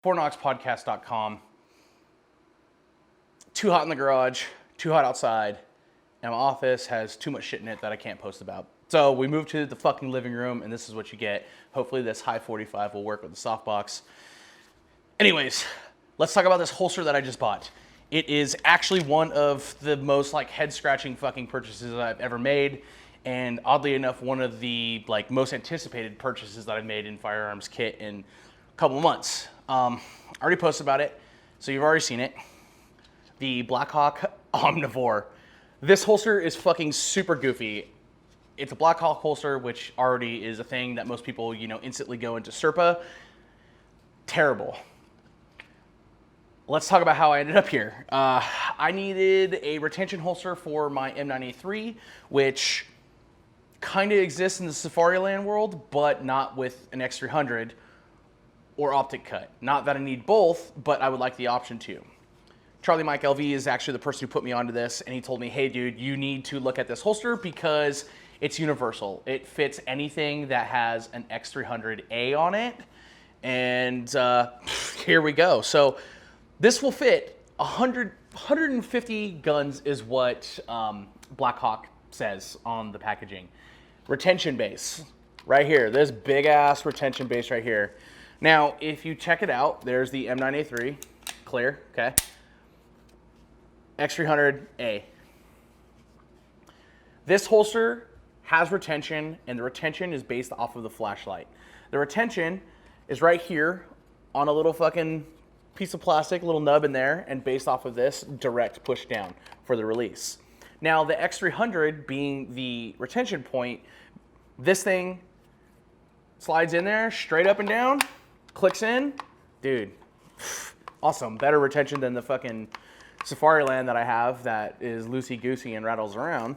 4knoxpodcast.com. Too hot in the garage, too hot outside, and my office has too much shit in it that I can't post about. So we moved to the fucking living room, and this is what you get. Hopefully this high 45 will work with the softbox. Anyways, let's talk about this holster that I just bought. It is actually one of the most head-scratching fucking purchases that I've ever made, and oddly enough, one of the most anticipated purchases that I've made in firearms kit in a couple of months. I already posted about it, so you've already seen it. The Blackhawk Omnivore. This holster is fucking super goofy. It's a Blackhawk holster, which already is a thing that most people, instantly go into Serpa. Terrible. Let's talk about how I ended up here. I needed a retention holster for my M9A3, which kind of exists in the Safariland world, but not with an X300 or optic cut. Not that I need both, but I would like the option to. Charlie Mike LV is actually the person who put me onto this, and he told me, hey dude, you need to look at this holster because it's universal. It fits anything that has an X300A on it, and here we go. So this will fit 150 guns is what Blackhawk says on the packaging. Retention base, right here. This big ass retention base right here. Now, if you check it out, there's the M9A3, clear, okay? X300A. This holster has retention, and the retention is based off of the flashlight. The retention is right here on a little fucking piece of plastic, little nub in there, and based off of this, direct push down for the release. Now, the X300 being the retention point, this thing slides in there, straight up and down, clicks in. Dude, awesome. Better retention than the fucking Safariland that I have that is loosey-goosey and rattles around.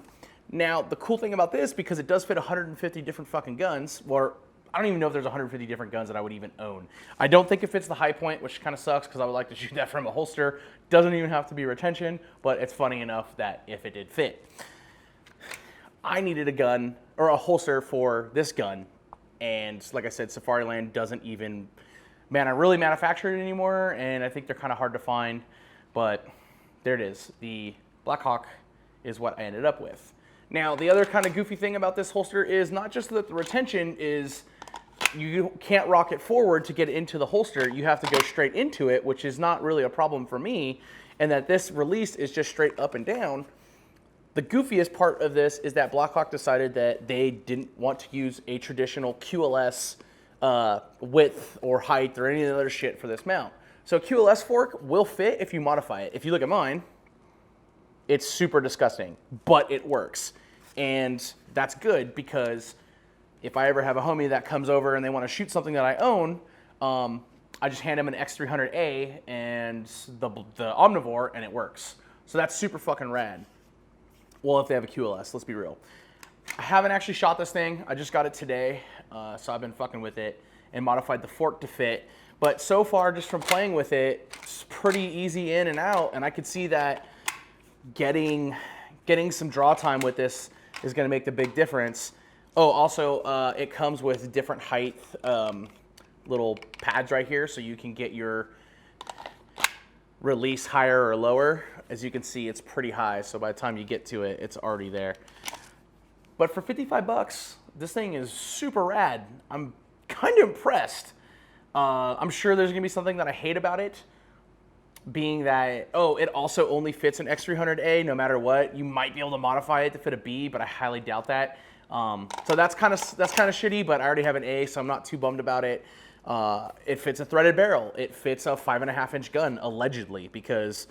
Now, the cool thing about this, because it does fit 150 different fucking guns, or I don't even know if there's 150 different guns that I would even own. I don't think it fits the high point, which kind of sucks because I would like to shoot that from a holster. Doesn't even have to be retention, but it's funny enough that if it did fit. I needed a gun, or a holster for this gun, and like I said, Safariland doesn't even, really manufacture it anymore, and I think they're kind of hard to find, but there it is. The Blackhawk is what I ended up with. Now, the other kind of goofy thing about this holster is not just that the retention is, you can't rock it forward to get into the holster, you have to go straight into it, which is not really a problem for me, and that this release is just straight up and down. The goofiest part of this is that Blackhawk decided that they didn't want to use a traditional QLS width or height or any other shit for this mount. So QLS fork will fit if you modify it. If you look at mine, it's super disgusting, but it works. And that's good because if I ever have a homie that comes over and they want to shoot something that I own, I just hand them an X300A and the Omnivore, and it works. So that's super fucking rad. Well, if they have a QLS, let's be real. I haven't actually shot this thing. I just got it today, so I've been fucking with it and modified the fork to fit. But so far, just from playing with it, it's pretty easy in and out, and I could see that getting some draw time with this is going to make the big difference. Oh, also, it comes with different height little pads right here, so you can get your release higher or lower. As you can see, it's pretty high, so by the time you get to it, it's already there. But for 55 bucks, this thing is super rad. I'm kind of impressed. I'm sure there's gonna be something that I hate about it, being that, oh, it also only fits an X300A no matter what. You might be able to modify it to fit a B, but I highly doubt that. So that's kind of shitty, but I already have an A, so I'm not too bummed about it. It fits a threaded barrel. It fits a 5.5-inch gun, allegedly, because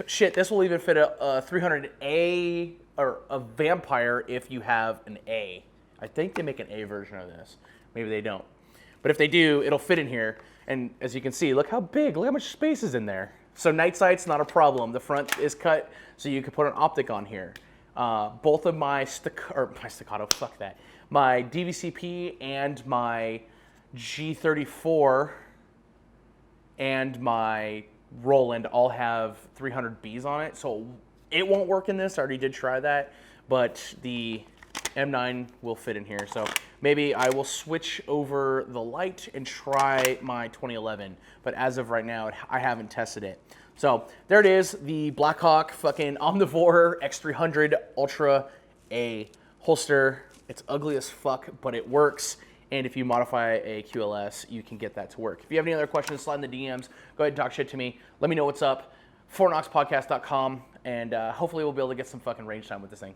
shit, this will even fit a 300A or a Vampire if you have an A. I think they make an A version of this. Maybe they don't. But if they do, it'll fit in here. And as you can see, look how big, look how much space is in there. So night sight's not a problem. The front is cut, so you can put an optic on here. Both of my my DVCP and my G34 and my Roland all have 300Bs on it, so it won't work in this. I already did try that, but the M9 will fit in here. So maybe I will switch over the light and try my 2011. But as of right now, I haven't tested it. So there it is, the Blackhawk fucking Omnivore X300 Ultra A holster. It's ugly as fuck, but it works. And if you modify a QLS, you can get that to work. If you have any other questions, slide in the DMs. Go ahead and talk shit to me. Let me know what's up. 4noxpodcast.com. And hopefully we'll be able to get some fucking range time with this thing.